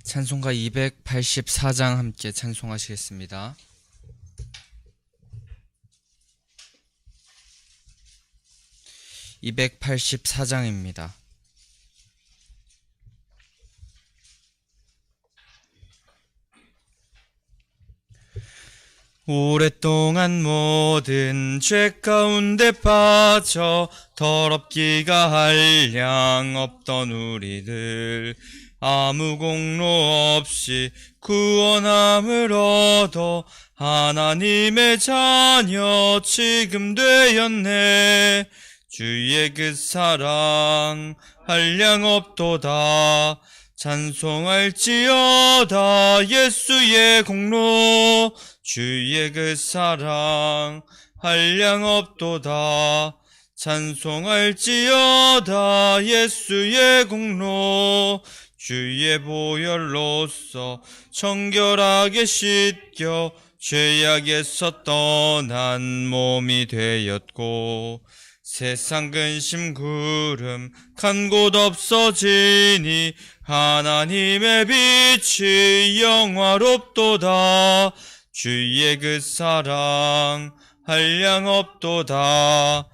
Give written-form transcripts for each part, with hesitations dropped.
찬송가 284장 함께 찬송하시겠습니다. (284장입니다) 오랫동안 모든 죄 가운데 빠져 더럽기가 한량 없던 우리들 아무 공로 없이 구원함을 얻어 하나님의 자녀 지금 되었네. 주의 그 사랑 한량 없도다. 찬송할지어다 예수의 공로. 주의 그 사랑 한량 없도다. 찬송할지어다 예수의 공로. 주의 보혈로서 정결하게 씻겨 죄악에서 떠난 몸이 되었고 세상 근심 구름 간 곳 없어지니 하나님의 빛이 영화롭도다. 주의 그 사랑 한량 없도다.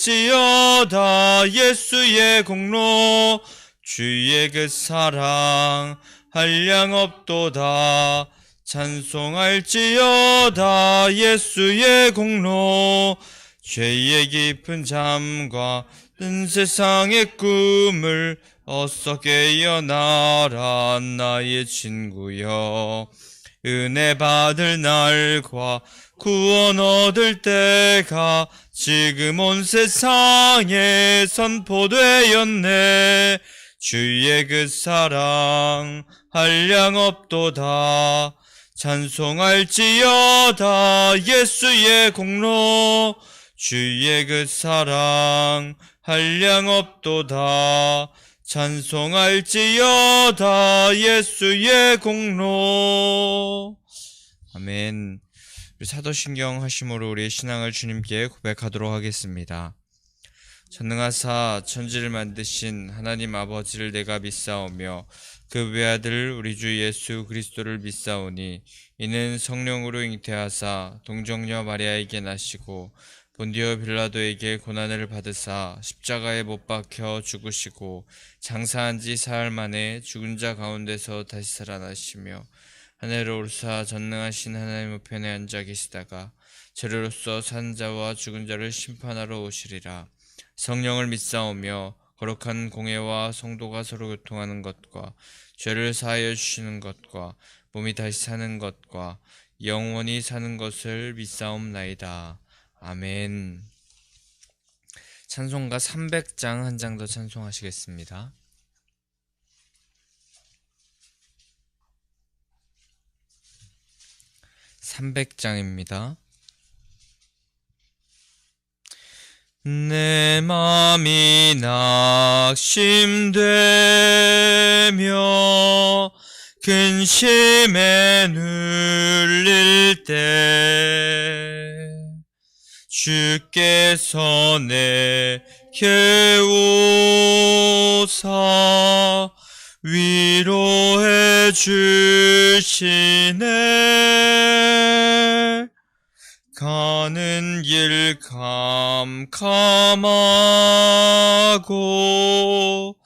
찬송할지어다 예수의 공로. 주의 그 사랑 한량 없도다. 찬송할지어다 예수의 공로. 죄의 깊은 잠과 뜬 세상의 꿈을 어서 깨어나라 나의 친구여. 은혜 받을 날과 구원 얻을 때가 지금 온 세상에 선포되었네. 주의 그 사랑 한량 없도다. 찬송할지어다 예수의 공로. 주의 그 사랑 한량 없도다. 찬송할지어다 예수의 공로. 아멘. 우리 사도신경 하심으로 우리의 신앙을 주님께 고백하도록 하겠습니다. 전능하사 천지를 만드신 하나님 아버지를 내가 믿사오며 그 외아들 우리 주 예수 그리스도를 믿사오니 이는 성령으로 잉태하사 동정녀 마리아에게 나시고 본디오 빌라도에게 고난을 받으사 십자가에 못 박혀 죽으시고 장사한 지 사흘 만에 죽은 자 가운데서 다시 살아나시며 하늘로 오르사 전능하신 하나님 우편에 앉아 계시다가 저리로서 사는 자와 죽은 자를 심판하러 오시리라. 성령을 믿사오며 거룩한 공회와 성도가 서로 교통하는 것과 죄를 사하여 주시는 것과 몸이 다시 사는 것과 영원히 사는 것을 믿사옵나이다. 아멘. 찬송가 300장 한 장 더 찬송하시겠습니다. 300장입니다. 내 맘이 낙심되며 근심에 눌릴 때 주께서 내게 오사 위로해 주시네. 가는 길 캄캄하고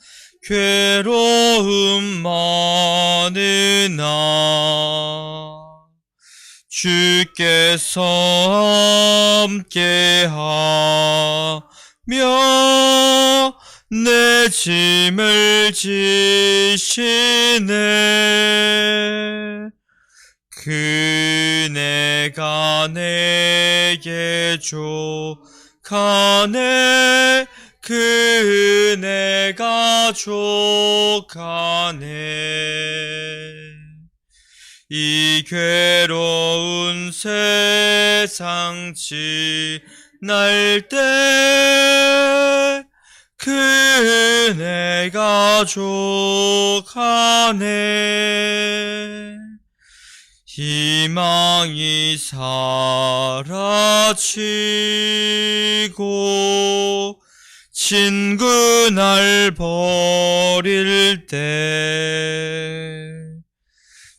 괴로움 많으나 주께서 함께하며 내 짐을 지시네. 그네가 내게 족하네. 그네가 족하네. 이 괴로운 세상 지날 때 그네가 족하네. 희망이 사라지고 친구 날 버릴 때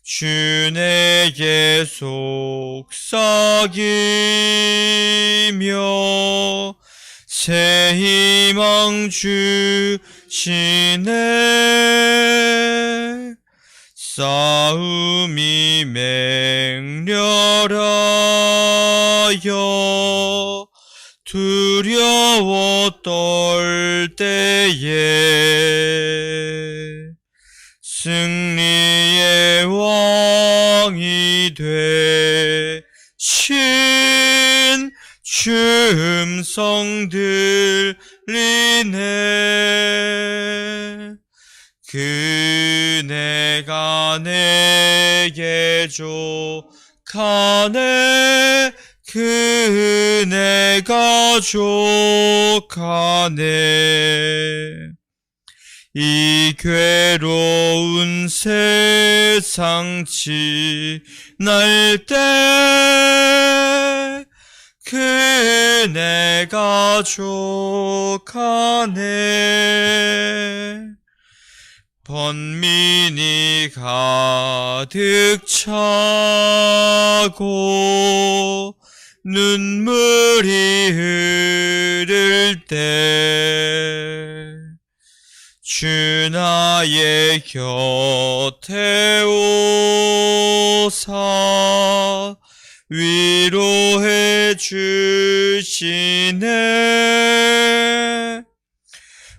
주 내게 속삭이며 새 희망 주시네. 싸움이 맹렬하여 두려워 떨 때에 승리의 왕이 되신 주 음성 들리네. 그네가 내게 족하네. 그네가 족하네. 이 괴로운 세상 지날 때 그네가 족하네. 번민이 가득 차고 눈물이 흐를 때 주 나의 곁에 오사 위로해 주시네.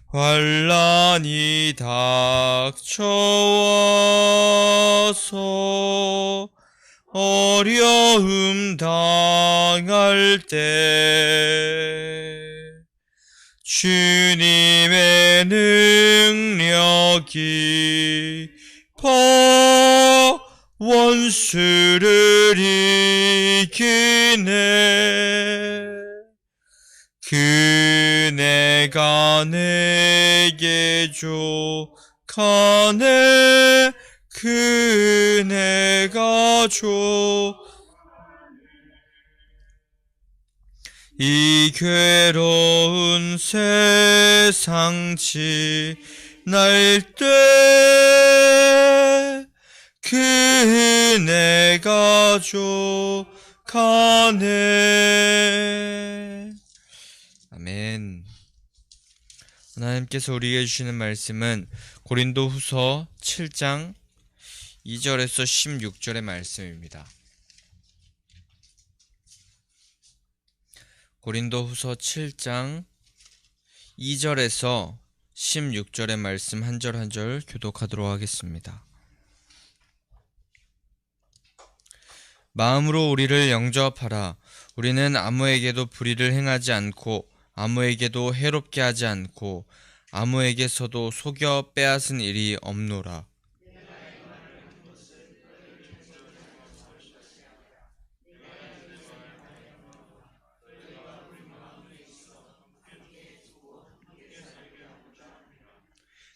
환난이 닥쳐와서 어려움 당할 때 주님의 능력이 원수를 이기네. 그네가 내게 족하네. 그네가 이 괴로운 세상 지날 때 그네가 족하네. 아멘. 하나님께서 우리에게 주시는 말씀은 고린도후서 7장 2절에서 16절의 말씀입니다. 고린도후서 7장 2절에서 16절의 말씀 한 절 한 절 교독하도록 하겠습니다. 마음으로 우리를 영접하라. 우리는 아무에게도 불의를 행하지 않고 아무에게도 해롭게 하지 않고 아무에게서도 속여 빼앗은 일이 없노라.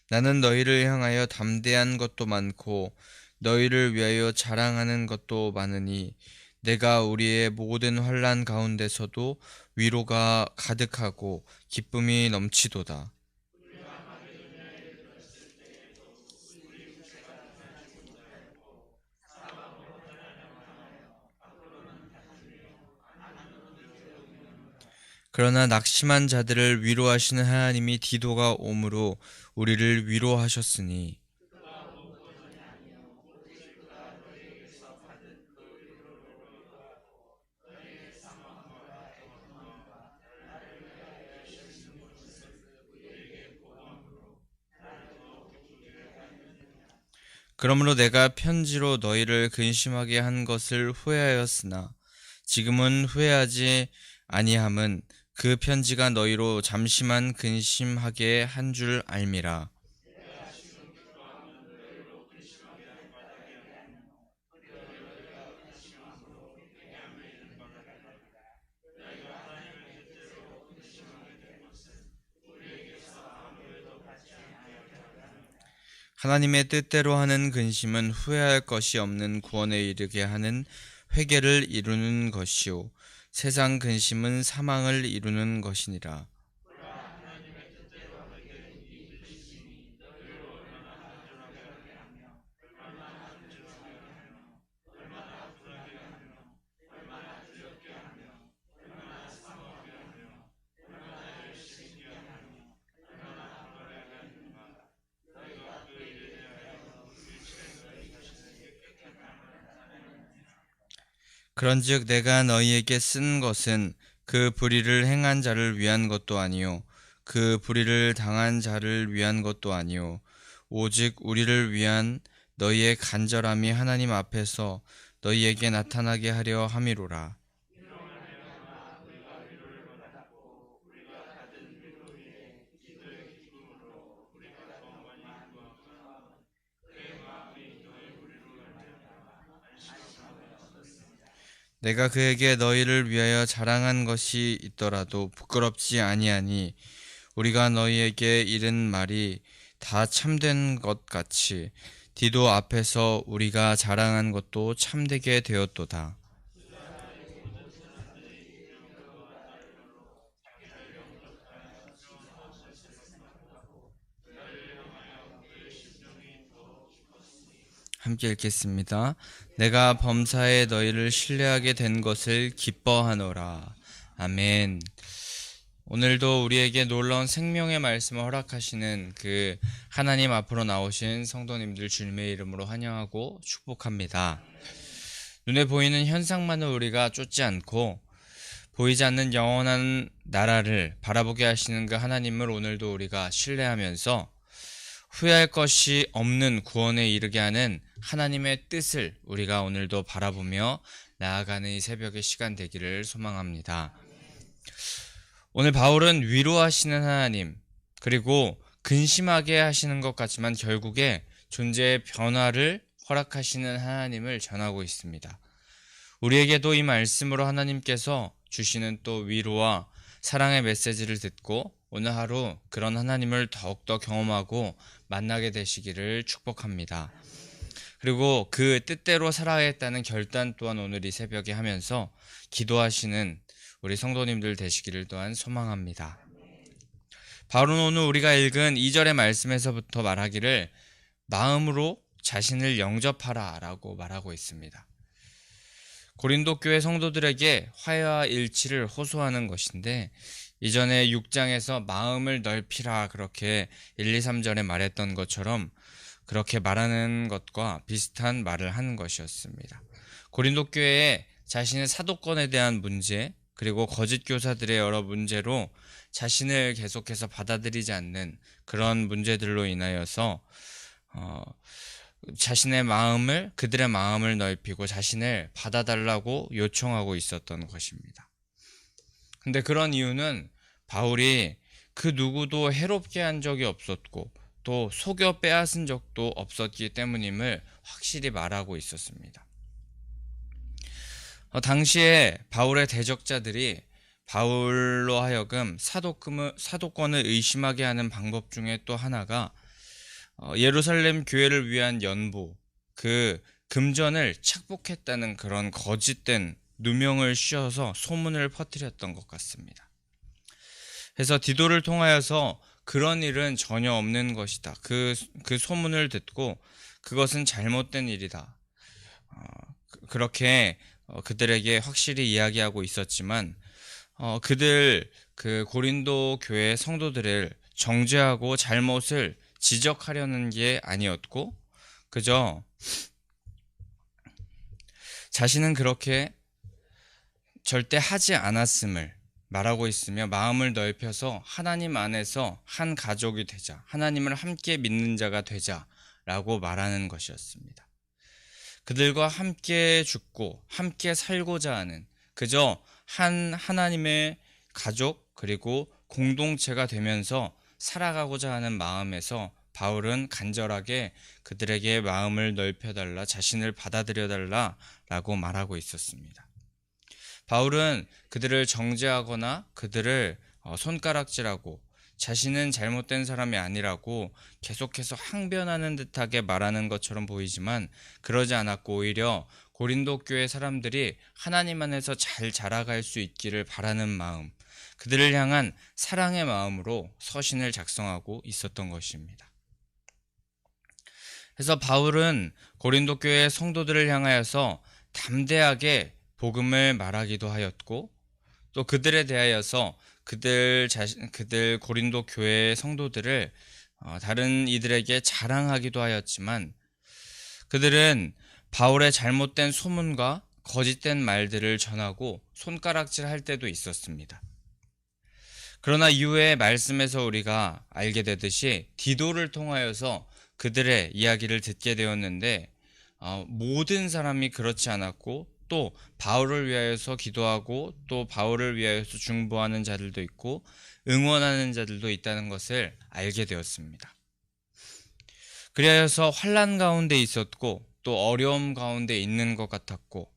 나는 너희를 향하여 담대한 것도 많고 너희를 위하여 자랑하는 것도 많으니 내가 우리의 모든 환난 가운데서도 위로가 가득하고 기쁨이 넘치도다. 그러나 낙심한 자들을 위로하시는 하나님이 디도가 오므로 우리를 위로하셨으니 그러므로 내가 편지로 너희를 근심하게 한 것을 후회하였으나 지금은 후회하지 아니함은 그 편지가 너희로 잠시만 근심하게 한 줄 알미라. 하나님의 뜻대로 하는 근심은 후회할 것이 없는 구원에 이르게 하는 회개를 이루는 것이요 세상 근심은 사망을 이루는 것이니라. 그런즉 내가 너희에게 쓴 것은 그 불의를 행한 자를 위한 것도 아니요 그 불의를 당한 자를 위한 것도 아니요 오직 우리를 위한 너희의 간절함이 하나님 앞에서 너희에게 나타나게 하려 함이로라. 내가 그에게 너희를 위하여 자랑한 것이 있더라도 부끄럽지 아니하니 우리가 너희에게 이른 말이 다 참된 것 같이 디도 앞에서 우리가 자랑한 것도 참되게 되었도다. 함께 읽겠습니다. 내가 범사에 너희를 신뢰하게 된 것을 기뻐하노라. 아멘. 오늘도 우리에게 놀라운 생명의 말씀을 허락하시는 그 하나님 앞으로 나오신 성도님들 주님의 이름으로 환영하고 축복합니다. 눈에 보이는 현상만을 우리가 쫓지 않고 보이지 않는 영원한 나라를 바라보게 하시는 그 하나님을 오늘도 우리가 신뢰하면서 후회할 것이 없는 구원에 이르게 하는 하나님의 뜻을 우리가 오늘도 바라보며 나아가는 이 새벽의 시간 되기를 소망합니다. 오늘 바울은 위로하시는 하나님, 그리고 근심하게 하시는 것 같지만 결국에 존재의 변화를 허락하시는 하나님을 전하고 있습니다. 우리에게도 이 말씀으로 하나님께서 주시는 또 위로와 사랑의 메시지를 듣고 오늘 하루 그런 하나님을 더욱더 경험하고 만나게 되시기를 축복합니다. 그리고 그 뜻대로 살아야겠다는 결단 또한 오늘 이 새벽에 하면서 기도하시는 우리 성도님들 되시기를 또한 소망합니다. 바울은 오늘 우리가 읽은 2절의 말씀에서부터 말하기를 마음으로 자신을 영접하라 라고 말하고 있습니다. 고린도 교회 성도들에게 화해와 일치를 호소하는 것인데 이전에 6장에서 마음을 넓히라 그렇게 1, 2, 3절에 말했던 것처럼 그렇게 말하는 것과 비슷한 말을 하는 것이었습니다. 고린도 교회에 자신의 사도권에 대한 문제 그리고 거짓 교사들의 여러 문제로 자신을 계속해서 받아들이지 않는 그런 문제들로 인하여서 자신의 마음을 그들의 마음을 넓히고 자신을 받아달라고 요청하고 있었던 것입니다. 근데 그런 이유는 바울이 그 누구도 해롭게 한 적이 없었고 또 속여 빼앗은 적도 없었기 때문임을 확실히 말하고 있었습니다. 당시에 바울의 대적자들이 바울로 하여금 사도권을 의심하게 하는 방법 중에 또 하나가 예루살렘 교회를 위한 연보, 그 금전을 착복했다는 그런 거짓된 누명을 씌워서 소문을 퍼뜨렸던 것 같습니다. 그래서 디도를 통하여서 그런 일은 전혀 없는 것이다. 그 소문을 듣고 그것은 잘못된 일이다. 그렇게 그들에게 확실히 이야기하고 있었지만 그 고린도 교회 성도들을 정죄하고 잘못을 지적하려는 게 아니었고 그저 자신은 그렇게 절대 하지 않았음을 말하고 있으며 마음을 넓혀서 하나님 안에서 한 가족이 되자, 하나님을 함께 믿는 자가 되자라고 말하는 것이었습니다. 그들과 함께 죽고 함께 살고자 하는 그저 한 하나님의 가족 그리고 공동체가 되면서 살아가고자 하는 마음에서 바울은 간절하게 그들에게 마음을 넓혀달라, 자신을 받아들여달라라고 말하고 있었습니다. 바울은 그들을 정죄하거나 그들을 손가락질하고 자신은 잘못된 사람이 아니라고 계속해서 항변하는 듯하게 말하는 것처럼 보이지만 그러지 않았고 오히려 고린도 교회 사람들이 하나님 안에서 잘 자라갈 수 있기를 바라는 마음, 그들을 향한 사랑의 마음으로 서신을 작성하고 있었던 것입니다. 그래서 바울은 고린도 교회 성도들을 향하여서 담대하게 복음을 말하기도 하였고 또 그들에 대하여서 그들 고린도 교회 성도들을 다른 이들에게 자랑하기도 하였지만 그들은 바울의 잘못된 소문과 거짓된 말들을 전하고 손가락질 할 때도 있었습니다. 그러나 이후에 말씀에서 우리가 알게 되듯이 디도를 통하여서 그들의 이야기를 듣게 되었는데 모든 사람이 그렇지 않았고 또 바울을 위하여서 기도하고 또 바울을 위하여서 중보하는 자들도 있고 응원하는 자들도 있다는 것을 알게 되었습니다. 그리하여서 환난 가운데 있었고 또 어려움 가운데 있는 것 같았고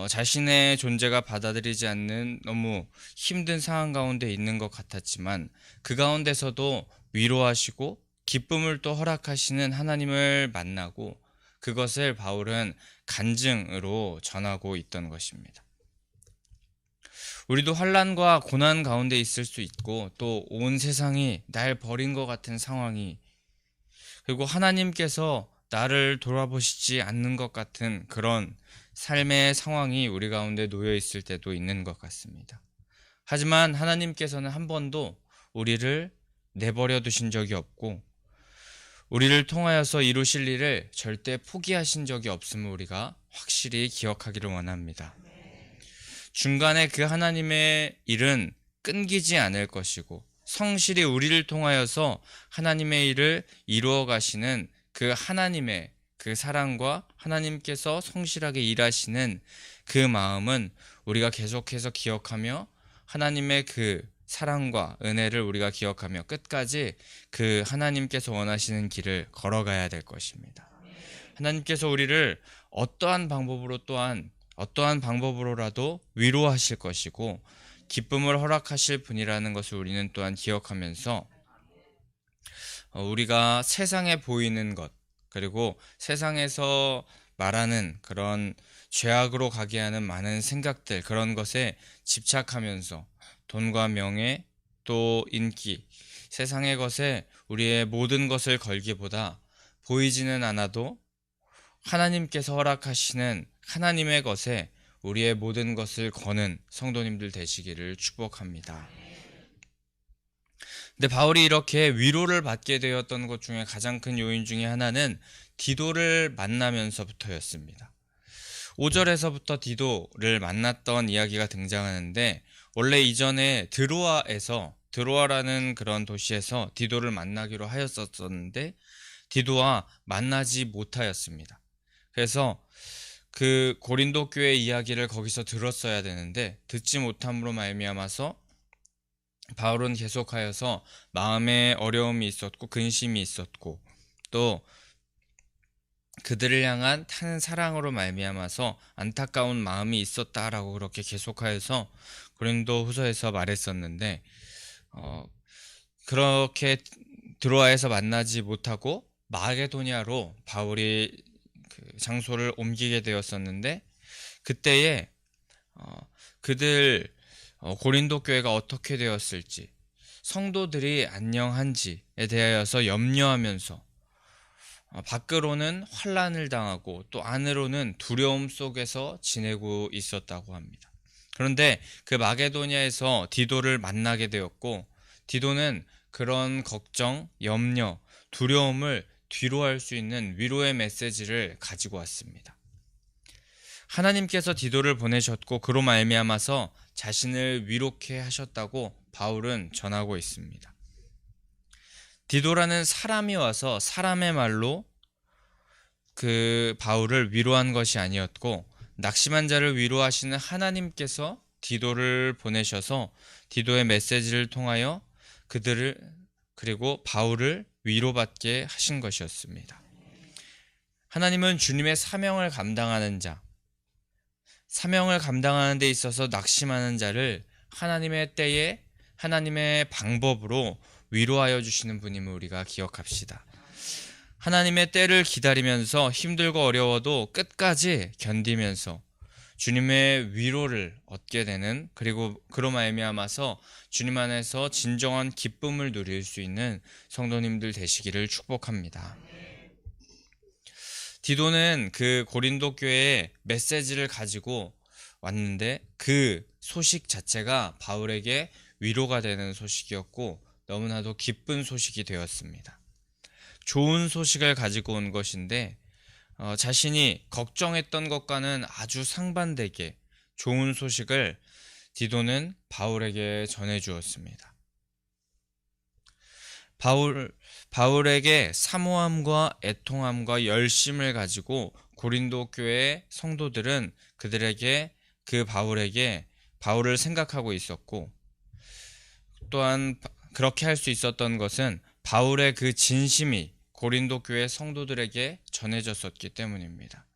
자신의 존재가 받아들이지 않는 너무 힘든 상황 가운데 있는 것 같았지만 그 가운데서도 위로하시고 기쁨을 또 허락하시는 하나님을 만나고 그것을 바울은 간증으로 전하고 있던 것입니다. 우리도 환난과 고난 가운데 있을 수 있고 또 온 세상이 날 버린 것 같은 상황이 그리고 하나님께서 나를 돌아보시지 않는 것 같은 그런 삶의 상황이 우리 가운데 놓여 있을 때도 있는 것 같습니다. 하지만 하나님께서는 한 번도 우리를 내버려 두신 적이 없고 우리를 통하여서 이루실 일을 절대 포기하신 적이 없음을 우리가 확실히 기억하기를 원합니다. 중간에 그 하나님의 일은 끊기지 않을 것이고 성실히 우리를 통하여서 하나님의 일을 이루어 가시는 그 하나님의 그 사랑과 하나님께서 성실하게 일하시는 그 마음은 우리가 계속해서 기억하며 하나님의 그 사랑과 은혜를 우리가 기억하며 끝까지 그 하나님께서 원하시는 길을 걸어가야 될 것입니다. 하나님께서 우리를 어떠한 방법으로라도 위로하실 것이고 기쁨을 허락하실 분이라는 것을 우리는 또한 기억하면서 우리가 세상에 보이는 것 그리고 세상에서 말하는 그런 죄악으로 가게 하는 많은 생각들 그런 것에 집착하면서 돈과 명예 또 인기 세상의 것에 우리의 모든 것을 걸기보다 보이지는 않아도 하나님께서 허락하시는 하나님의 것에 우리의 모든 것을 거는 성도님들 되시기를 축복합니다. 근데 바울이 이렇게 위로를 받게 되었던 것 중에 가장 큰 요인 중에 하나는 디도를 만나면서부터였습니다. 5절에서부터 디도를 만났던 이야기가 등장하는데 원래 이전에 드로아라는 그런 도시에서 디도를 만나기로 하였었는데 디도와 만나지 못하였습니다. 그래서 그 고린도 교회 이야기를 거기서 들었어야 되는데 듣지 못함으로 말미암아서 바울은 계속하여서 마음에 어려움이 있었고 근심이 있었고 또 그들을 향한 타는 사랑으로 말미암아서 안타까운 마음이 있었다라고 그렇게 계속하여서 고린도 후서에서 말했었는데 그렇게 드로아에서 만나지 못하고 마게도냐로 바울이 그 장소를 옮기게 되었었는데 그때에 그들 고린도 교회가 어떻게 되었을지 성도들이 안녕한지에 대하여서 염려하면서 밖으로는 환난을 당하고 또 안으로는 두려움 속에서 지내고 있었다고 합니다. 그런데 그 마게도냐에서 디도를 만나게 되었고 디도는 그런 걱정, 염려, 두려움을 뒤로할 수 있는 위로의 메시지를 가지고 왔습니다. 하나님께서 디도를 보내셨고 그로 말미암아서 자신을 위로케 하셨다고 바울은 전하고 있습니다. 디도라는 사람이 와서 사람의 말로 그 바울을 위로한 것이 아니었고 낙심한 자를 위로하시는 하나님께서 디도를 보내셔서 디도의 메시지를 통하여 그들을 그리고 바울을 위로받게 하신 것이었습니다. 하나님은 주님의 사명을 감당하는 자, 사명을 감당하는 데 있어서 낙심하는 자를 하나님의 때에 하나님의 방법으로 위로하여 주시는 분임을 우리가 기억합시다. 하나님의 때를 기다리면서 힘들고 어려워도 끝까지 견디면서 주님의 위로를 얻게 되는 그리고 그로 말미암아서 주님 안에서 진정한 기쁨을 누릴 수 있는 성도님들 되시기를 축복합니다. 디도는 그 고린도 교회에 메시지를 가지고 왔는데 그 소식 자체가 바울에게 위로가 되는 소식이었고 너무나도 기쁜 소식이 되었습니다. 좋은 소식을 가지고 온 것인데 자신이 걱정했던 것과는 아주 상반되게 좋은 소식을 디도는 바울에게 전해 주었습니다. 바울에게 사모함과 애통함과 열심을 가지고 고린도 교회 성도들은 그들에게 바울을 생각하고 있었고, 또한 그렇게 할 수 있었던 것은 바울의 그 진심이 고린도 교회 성도들에게 전해졌었기 때문입니다.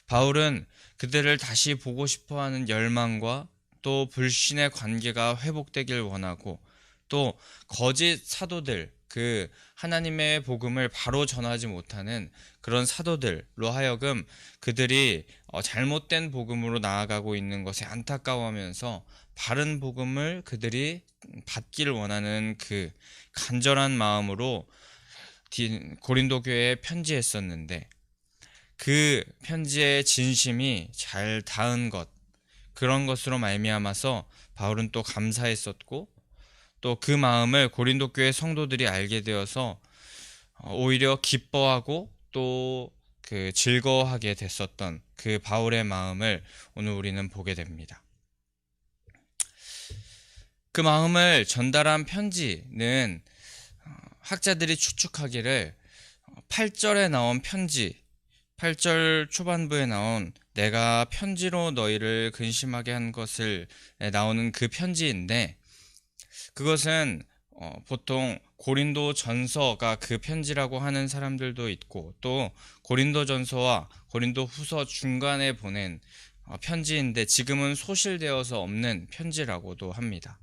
바울은 그들을 다시 보고 싶어하는 열망과 또 불신의 관계가 회복되길 원하고, 또 거짓 사도들, 그 하나님의 복음을 바로 전하지 못하는 그런 사도들로 하여금 그들이 잘못된 복음으로 나아가고 있는 것에 안타까워하면서 바른 복음을 그들이 받기를 원하는 그 간절한 마음으로 고린도 교회에 편지했었는데, 그 편지의 진심이 잘 닿은 것, 그런 것으로 말미암아서 바울은 또 감사했었고, 또 그 마음을 고린도 교회 성도들이 알게 되어서 오히려 기뻐하고 또 그 즐거워하게 됐었던 그 바울의 마음을 오늘 우리는 보게 됩니다. 그 마음을 전달한 편지는 학자들이 추측하기를 8절에 나온 편지, 8절 초반부에 나온 내가 편지로 너희를 근심하게 한 것을 나오는 그 편지인데, 그것은 보통 고린도 전서가 그 편지라고 하는 사람들도 있고, 또 고린도 전서와 고린도 후서 중간에 보낸 편지인데 지금은 소실되어서 없는 편지라고도 합니다.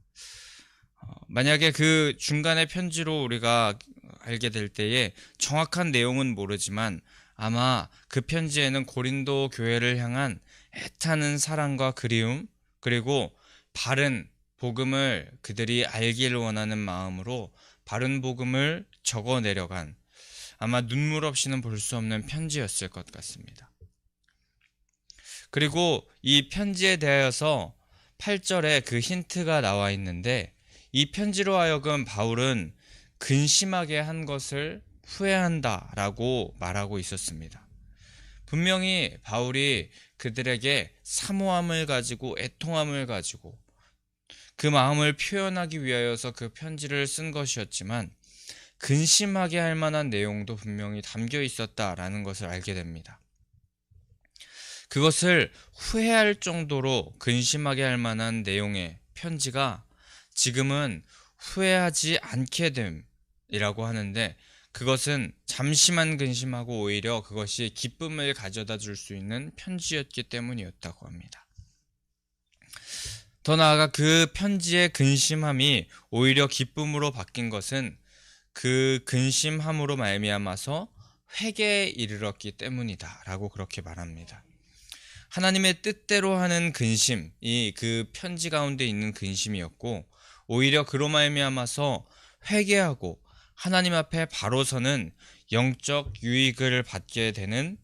만약에 그 중간의 편지로 우리가 알게 될 때에 정확한 내용은 모르지만 아마 그 편지에는 고린도 교회를 향한 애타는 사랑과 그리움, 그리고 바른 복음을 그들이 알기를 원하는 마음으로 바른 복음을 적어 내려간, 아마 눈물 없이는 볼 수 없는 편지였을 것 같습니다. 그리고 이 편지에 대하여서 8절에 그 힌트가 나와 있는데, 이 편지로 하여금 바울은 근심하게 한 것을 후회한다라고 말하고 있었습니다. 분명히 바울이 그들에게 사모함을 가지고 애통함을 가지고 그 마음을 표현하기 위하여서 그 편지를 쓴 것이었지만, 근심하게 할 만한 내용도 분명히 담겨 있었다라는 것을 알게 됩니다. 그것을 후회할 정도로 근심하게 할 만한 내용의 편지가 지금은 후회하지 않게 됨이라고 하는데, 그것은 잠시만 근심하고 오히려 그것이 기쁨을 가져다 줄 수 있는 편지였기 때문이었다고 합니다. 더 나아가 그 편지의 근심함이 오히려 기쁨으로 바뀐 것은 그 근심함으로 말미암아서 회개에 이르렀기 때문이다 라고 그렇게 말합니다. 하나님의 뜻대로 하는 근심이 그 편지 가운데 있는 근심이었고, 오히려 그로 말미암아서 회개하고 하나님 앞에 바로 서는 영적 유익을 받게 되는,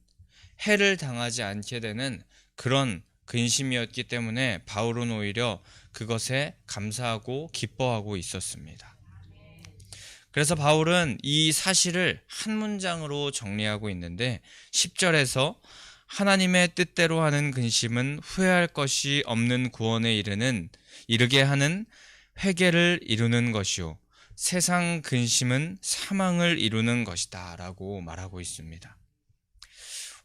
해를 당하지 않게 되는 그런 근심이었기 때문에 바울은 오히려 그것에 감사하고 기뻐하고 있었습니다. 그래서 바울은 이 사실을 한 문장으로 정리하고 있는데, 10절에서 하나님의 뜻대로 하는 근심은 후회할 것이 없는 구원에 이르게 하는 회개를 이루는 것이요, 세상 근심은 사망을 이루는 것이다 라고 말하고 있습니다.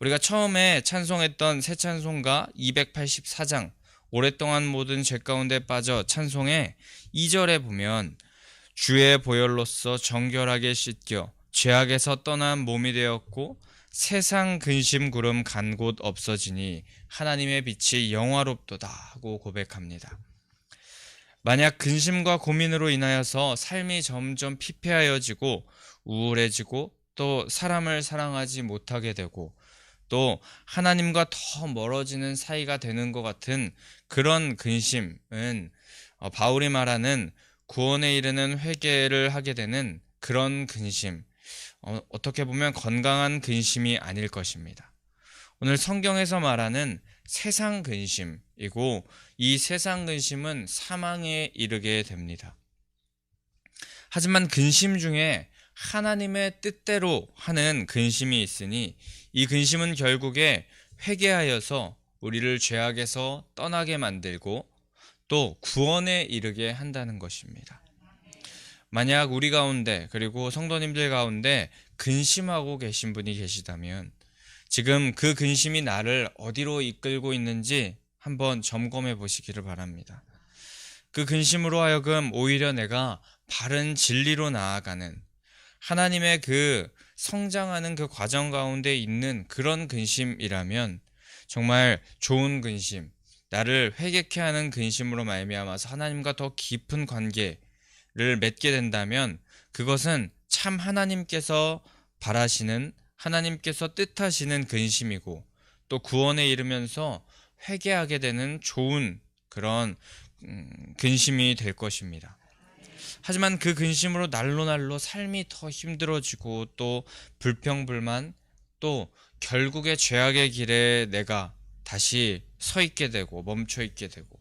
우리가 처음에 찬송했던 새 찬송가 284장 오랫동안 모든 죄 가운데 빠져 찬송의 2절에 보면, 주의 보혈로서 정결하게 씻겨 죄악에서 떠난 몸이 되었고 세상 근심 구름 간 곳 없어지니 하나님의 빛이 영화롭도다 하고 고백합니다. 만약 근심과 고민으로 인하여서 삶이 점점 피폐하여지고 우울해지고 또 사람을 사랑하지 못하게 되고 또 하나님과 더 멀어지는 사이가 되는 것 같은 그런 근심은 바울이 말하는 구원에 이르는 회개를 하게 되는 그런 근심, 어떻게 보면 건강한 근심이 아닐 것입니다. 오늘 성경에서 말하는 세상 근심이고, 이 세상 근심은 사망에 이르게 됩니다. 하지만 근심 중에 하나님의 뜻대로 하는 근심이 있으니 이 근심은 결국에 회개하여서 우리를 죄악에서 떠나게 만들고 또 구원에 이르게 한다는 것입니다. 만약 우리 가운데 그리고 성도님들 가운데 근심하고 계신 분이 계시다면 지금 그 근심이 나를 어디로 이끌고 있는지 한번 점검해 보시기를 바랍니다. 그 근심으로 하여금 오히려 내가 바른 진리로 나아가는 하나님의 그 성장하는 그 과정 가운데 있는 그런 근심이라면 정말 좋은 근심, 나를 회개케 하는 근심으로 말미암아서 하나님과 더 깊은 관계를 맺게 된다면 그것은 참 하나님께서 바라시는 하나님께서 뜻하시는 근심이고 또 구원에 이르면서 회개하게 되는 좋은 그런 근심이 될 것입니다. 하지만 그 근심으로 날로 삶이 더 힘들어지고 또 불평불만 또 결국에 죄악의 길에 내가 다시 서 있게 되고 멈춰 있게 되고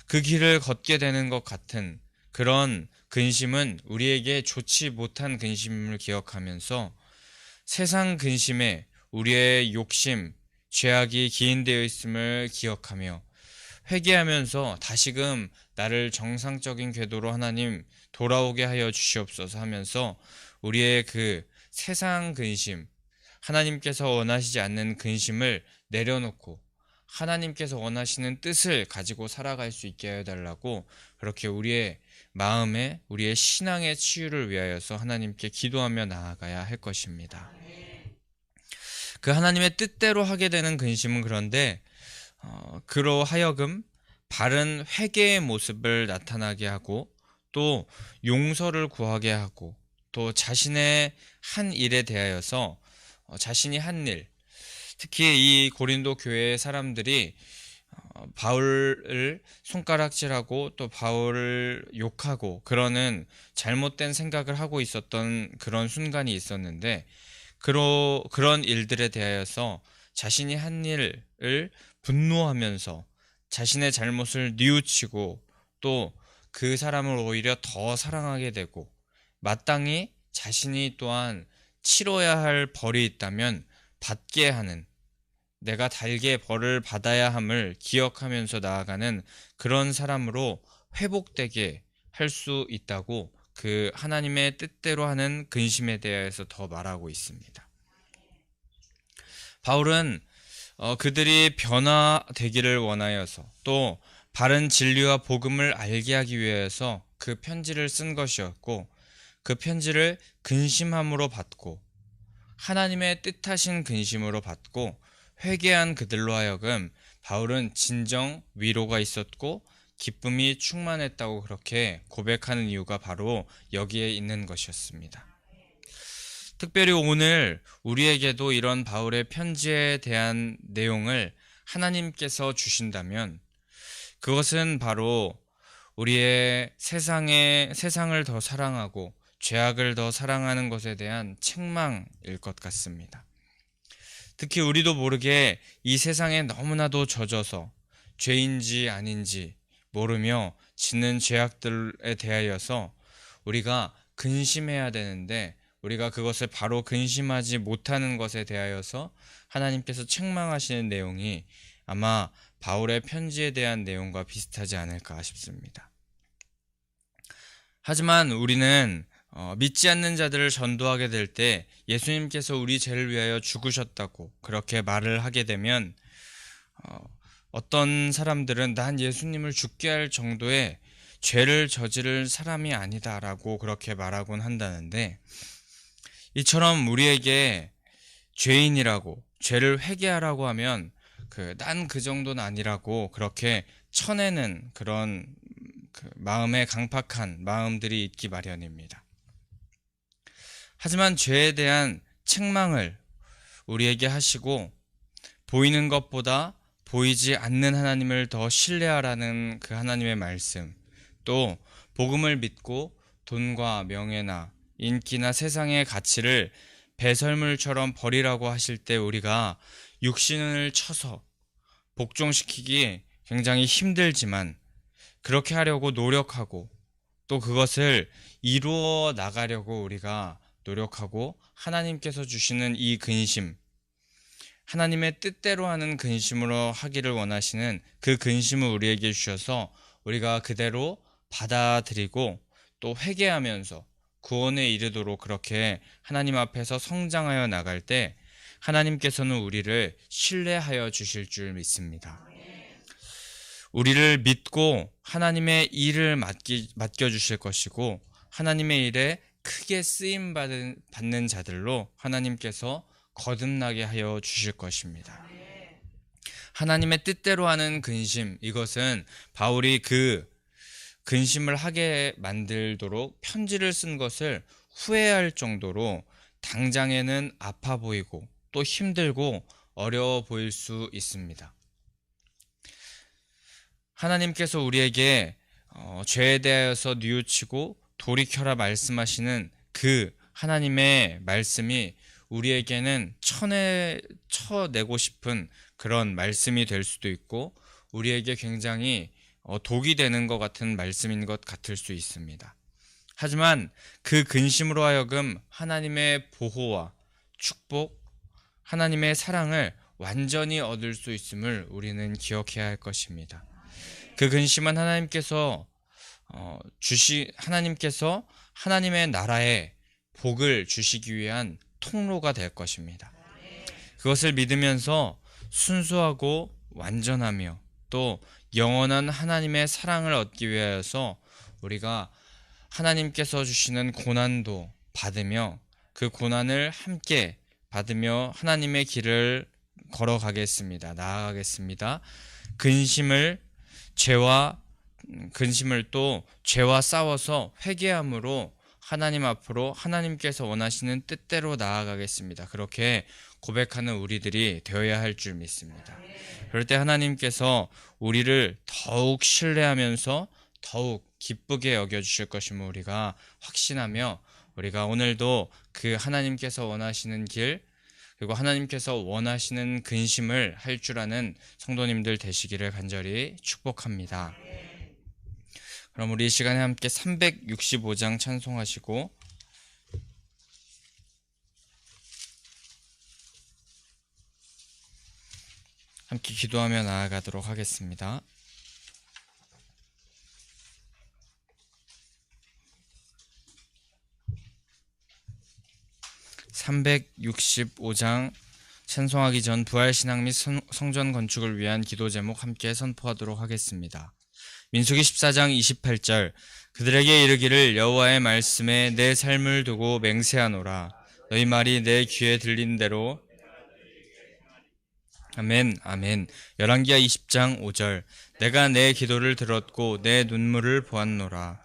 그 길을 걷게 되는 것 같은 그런 근심은 우리에게 좋지 못한 근심을 기억하면서 세상 근심에 우리의 욕심, 죄악이 기인되어 있음을 기억하며 회개하면서 다시금 나를 정상적인 궤도로 하나님 돌아오게 하여 주시옵소서 하면서 우리의 그 세상 근심, 하나님께서 원하시지 않는 근심을 내려놓고 하나님께서 원하시는 뜻을 가지고 살아갈 수 있게 해달라고 그렇게 우리의 마음에 우리의 신앙의 치유를 위하여서 하나님께 기도하며 나아가야 할 것입니다. 그 하나님의 뜻대로 하게 되는 근심은 그런데 그로 하여금 바른 회개의 모습을 나타나게 하고 또 용서를 구하게 하고 또 자신의 한 일에 대하여서 자신이 한 일, 특히 이 고린도 교회의 사람들이 바울을 손가락질하고 또 바울을 욕하고 그러는 잘못된 생각을 하고 있었던 그런 순간이 있었는데 그런 일들에 대하여서 자신이 한 일을 분노하면서 자신의 잘못을 뉘우치고 또 그 사람을 오히려 더 사랑하게 되고 마땅히 자신이 또한 치러야 할 벌이 있다면 받게 하는 내가 달게 벌을 받아야 함을 기억하면서 나아가는 그런 사람으로 회복되게 할 수 있다고 그 하나님의 뜻대로 하는 근심에 대해서 더 말하고 있습니다. 바울은 그들이 변화되기를 원하여서 또 바른 진리와 복음을 알게 하기 위해서 그 편지를 쓴 것이었고 그 편지를 근심함으로 받고 하나님의 뜻하신 근심으로 받고 회개한 그들로 하여금 바울은 진정 위로가 있었고 기쁨이 충만했다고 그렇게 고백하는 이유가 바로 여기에 있는 것이었습니다. 특별히 오늘 우리에게도 이런 바울의 편지에 대한 내용을 하나님께서 주신다면 그것은 바로 우리의 세상을 더 사랑하고 죄악을 더 사랑하는 것에 대한 책망일 것 같습니다. 특히 우리도 모르게 이 세상에 너무나도 젖어서 죄인지 아닌지 모르며 짓는 죄악들에 대하여서 우리가 근심해야 되는데 우리가 그것을 바로 근심하지 못하는 것에 대하여서 하나님께서 책망하시는 내용이 아마 바울의 편지에 대한 내용과 비슷하지 않을까 싶습니다. 하지만 우리는 믿지 않는 자들을 전도하게 될 때 예수님께서 우리 죄를 위하여 죽으셨다고 그렇게 말을 하게 되면 어떤 사람들은 난 예수님을 죽게 할 정도의 죄를 저지를 사람이 아니다라고 그렇게 말하곤 한다는데 이처럼 우리에게 죄인이라고 죄를 회개하라고 하면 난 그 정도는 아니라고 그렇게 쳐내는 그런 마음에 강팍한 마음들이 있기 마련입니다. 하지만 죄에 대한 책망을 우리에게 하시고 보이는 것보다 보이지 않는 하나님을 더 신뢰하라는 그 하나님의 말씀, 또 복음을 믿고 돈과 명예나 인기나 세상의 가치를 배설물처럼 버리라고 하실 때 우리가 육신을 쳐서 복종시키기 굉장히 힘들지만 그렇게 하려고 노력하고 또 그것을 이루어 나가려고 우리가 노력하고 하나님께서 주시는 이 근심, 하나님의 뜻대로 하는 근심으로 하기를 원하시는 그 근심을 우리에게 주셔서 우리가 그대로 받아들이고 또 회개하면서 구원에 이르도록 그렇게 하나님 앞에서 성장하여 나갈 때 하나님께서는 우리를 신뢰하여 주실 줄 믿습니다. 우리를 믿고 하나님의 일을 맡겨주실 것이고 하나님의 일에 크게 쓰임받는 자들로 하나님께서 거듭나게 하여 주실 것입니다. 하나님의 뜻대로 하는 근심, 이것은 바울이 그 근심을 하게 만들도록 편지를 쓴 것을 후회할 정도로 당장에는 아파 보이고 또 힘들고 어려워 보일 수 있습니다. 하나님께서 우리에게 죄에 대하여서 뉘우치고 돌이켜라 말씀하시는 그 하나님의 말씀이 우리에게는 쳐내고 싶은 그런 말씀이 될 수도 있고 우리에게 굉장히 독이 되는 것 같은 말씀인 것 같을 수 있습니다. 하지만 그 근심으로 하여금 하나님의 보호와 축복, 하나님의 사랑을 완전히 얻을 수 있음을 우리는 기억해야 할 것입니다. 그 근심은 하나님께서 하나님의 나라에 복을 주시기 위한 통로가 될 것입니다. 그것을 믿으면서 순수하고 완전하며 또 영원한 하나님의 사랑을 얻기 위하여서 우리가 하나님께서 주시는 고난도 받으며 그 고난을 함께 받으며 하나님의 길을 걸어가겠습니다. 나아가겠습니다. 근심을 또 죄와 싸워서 회개함으로 하나님 앞으로 하나님께서 원하시는 뜻대로 나아가겠습니다. 그렇게 고백하는 우리들이 되어야 할 줄 믿습니다. 그럴 때 하나님께서 우리를 더욱 신뢰하면서 더욱 기쁘게 여겨주실 것임을 우리가 확신하며 우리가 오늘도 그 하나님께서 원하시는 길 그리고 하나님께서 원하시는 근심을 할 줄 아는 성도님들 되시기를 간절히 축복합니다. 그럼 우리 이 시간에 함께 365장 찬송하시고 함께 기도하며 나아가도록 하겠습니다. (365장) 찬송하기 전 부활신앙 및 성전 건축을 위한 기도 제목 함께 선포하도록 하겠습니다. 민수기 14장 28절 그들에게 이르기를 여호와의 말씀에 내 삶을 두고 맹세하노라. 너희 말이 내 귀에 들린 대로 아멘 아멘. 열왕기하 20장 5절 내가 내 기도를 들었고 내 눈물을 보았노라.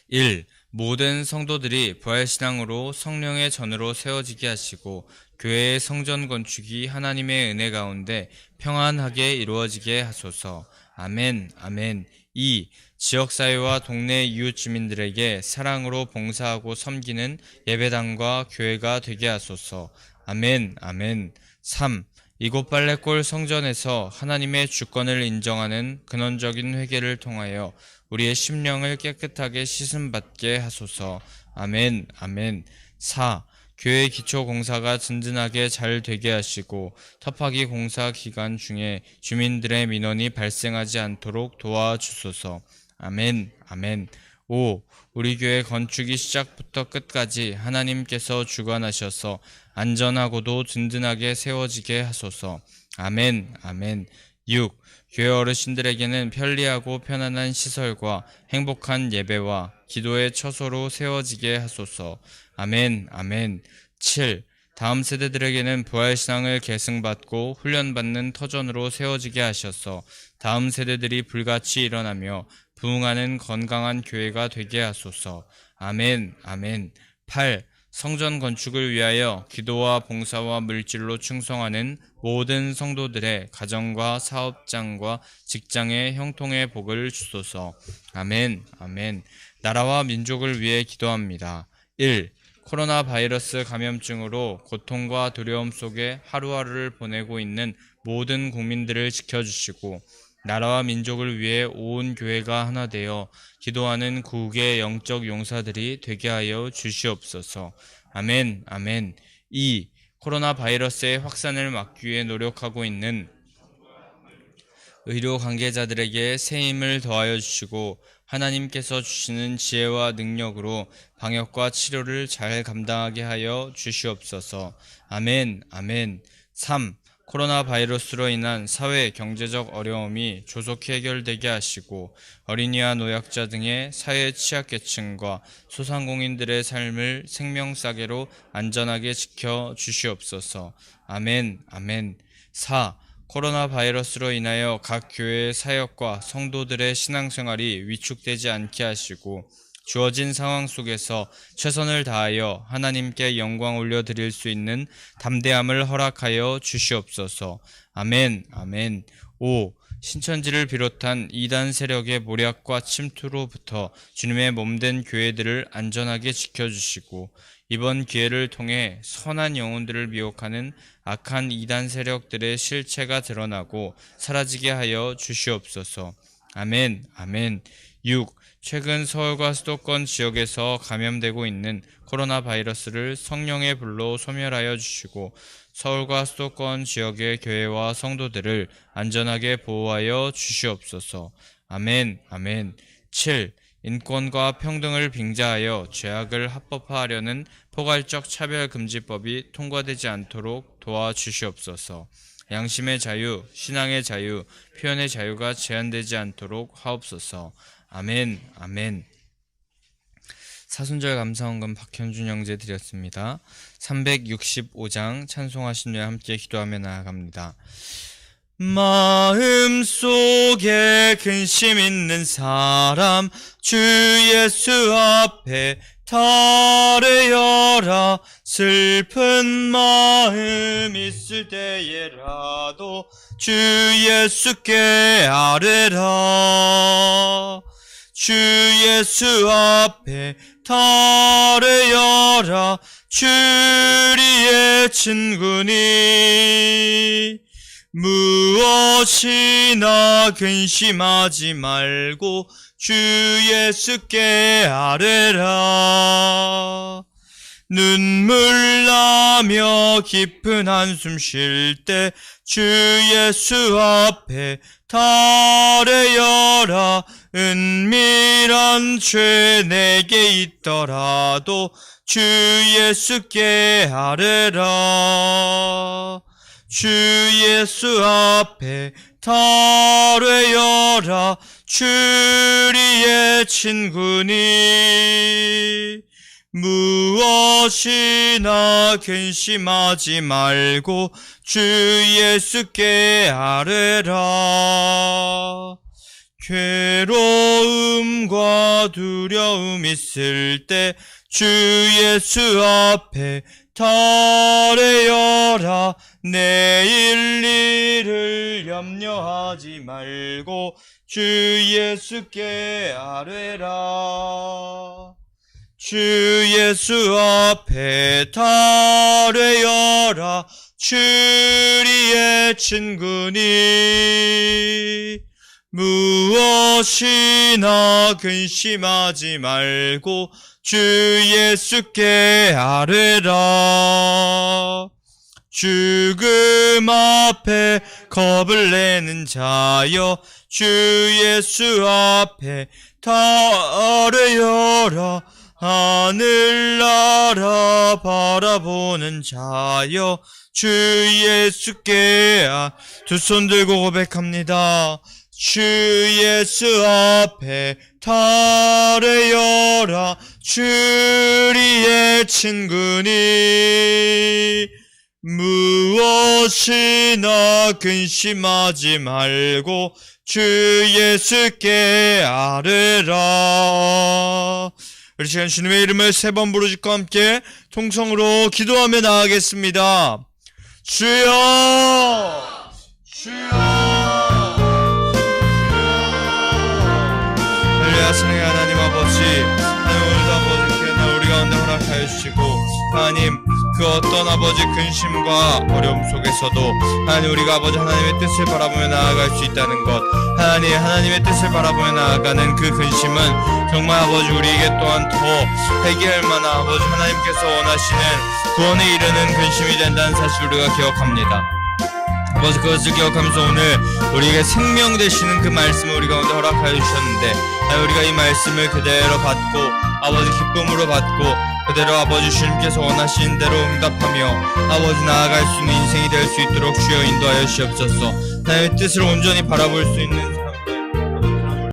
1. 모든 성도들이 부활신앙으로 성령의 전으로 세워지게 하시고 교회의 성전 건축이 하나님의 은혜 가운데 평안하게 이루어지게 하소서. 아멘 아멘. 2. 지역사회와 동네 이웃 주민들에게 사랑으로 봉사하고 섬기는 예배당과 교회가 되게 하소서. 아멘 아멘. 3. 이곳 발레골 성전에서 하나님의 주권을 인정하는 근원적인 회개를 통하여 우리의 심령을 깨끗하게 씻음받게 하소서. 아멘 아멘. 4. 교회 기초 공사가 든든하게 잘 되게 하시고 터파기 공사 기간 중에 주민들의 민원이 발생하지 않도록 도와주소서. 아멘 아멘. 5. 우리 교회 건축이 시작부터 끝까지 하나님께서 주관하셔서 안전하고도 든든하게 세워지게 하소서. 아멘 아멘. 6. 교회 어르신들에게는 편리하고 편안한 시설과 행복한 예배와 기도의 처소로 세워지게 하소서. 아멘 아멘. 7. 다음 세대들에게는 부활신앙을 계승받고 훈련받는 터전으로 세워지게 하셔서 다음 세대들이 불같이 일어나며 부흥하는 건강한 교회가 되게 하소서. 아멘 아멘. 8. 성전 건축을 위하여 기도와 봉사와 물질로 충성하는 모든 성도들의 가정과 사업장과 직장의 형통의 복을 주소서. 아멘 아멘. 나라와 민족을 위해 기도합니다. 1. 코로나 바이러스 감염증으로 고통과 두려움 속에 하루하루를 보내고 있는 모든 국민들을 지켜주시고 나라와 민족을 위해 온 교회가 하나 되어 기도하는 구국의 영적 용사들이 되게 하여 주시옵소서. 아멘, 아멘. 2. 코로나 바이러스의 확산을 막기 위해 노력하고 있는 의료 관계자들에게 새 힘을 더하여 주시고 하나님께서 주시는 지혜와 능력으로 방역과 치료를 잘 감당하게 하여 주시옵소서. 아멘, 아멘. 3. 코로나 바이러스로 인한 사회 경제적 어려움이 조속히 해결되게 하시고 어린이와 노약자 등의 사회 취약계층과 소상공인들의 삶을 생명싸개로 안전하게 지켜 주시옵소서. 아멘, 아멘. 4. 코로나 바이러스로 인하여 각 교회의 사역과 성도들의 신앙생활이 위축되지 않게 하시고 주어진 상황 속에서 최선을 다하여 하나님께 영광 올려드릴 수 있는 담대함을 허락하여 주시옵소서. 아멘, 아멘. 5. 신천지를 비롯한 이단 세력의 모략과 침투로부터 주님의 몸된 교회들을 안전하게 지켜주시고 이번 기회를 통해 선한 영혼들을 미혹하는 악한 이단 세력들의 실체가 드러나고 사라지게 하여 주시옵소서. 아멘, 아멘. 6. 최근 서울과 수도권 지역에서 감염되고 있는 코로나 바이러스를 성령의 불로 소멸하여 주시고 서울과 수도권 지역의 교회와 성도들을 안전하게 보호하여 주시옵소서. 아멘, 아멘. 7. 인권과 평등을 빙자하여 죄악을 합법화하려는 포괄적 차별금지법이 통과되지 않도록 도와주시옵소서. 양심의 자유, 신앙의 자유, 표현의 자유가 제한되지 않도록 하옵소서. 아멘, 아멘. 사순절 감사헌금 박현준 형제 드렸습니다. 365장 찬송하신 후에 함께 기도하며 나아갑니다. 마음속에 근심 있는 사람 주 예수 앞에 달래어라. 슬픈 마음 있을 때에라도 주 예수께 아뢰라. 주 예수 앞에 달래어라. 주리의 친구니 무엇이나 근심하지 말고 주 예수께 아뢰라. 눈물 나며 깊은 한숨 쉴 때 주 예수 앞에 달래어라. 은밀한 죄 내게 있더라도 주 예수께 아뢰라. 주 예수 앞에 달래어라. 주리의 친구니 무엇이나 근심하지 말고 주 예수께 아뢰라. 괴로움과 두려움 있을 때 주 예수 앞에 달래어라. 내일 일을 염려하지 말고 주 예수께 아뢰라. 주 예수 앞에 달래어라. 주리의 친구니 무엇이나 근심하지 말고 주 예수께 아뢰라. 죽음 앞에 겁을 내는 자여 주 예수 앞에 달래어라. 하늘나라 바라보는 자여 주 예수께 두 손 들고 고백합니다. 주 예수 앞에 달래어라. 주리의 친구니 무엇이나 근심하지 말고 주 예수께 아뢰라. 우리 시간 주님의 이름을 3번 부르짖고 함께 통성으로 기도하며 나아가겠습니다. 주여, 주여, 할렐루야. 사랑의 하나님 아버지, 하나님 오늘도 아버지께 나 우리 가운데 허락하여 허락하여 주시고 하나님 그 어떤 아버지 근심과 어려움 속에서도 하나님 우리가 아버지 하나님의 뜻을 바라보며 나아갈 수 있다는 것, 하나님의 뜻을 바라보며 나아가는 그 근심은 정말 아버지 우리에게 또한 더 회개할 만한 아버지 하나님께서 원하시는 구원에 이르는 근심이 된다는 사실 우리가 기억합니다. 아버지 그것을 기억하면서 오늘 우리에게 생명 되시는 그 말씀을 우리 가운데 허락하여 주셨는데 우리가 이 말씀을 그대로 받고 아버지 기쁨으로 받고 그대로 아버지 주님께서 원하시는 대로 응답하며 아버지 나아갈 수 있는 인생이 될 수 있도록 주여 인도하여 주시옵소서. 하나님의 뜻을 온전히 바라볼 수 있는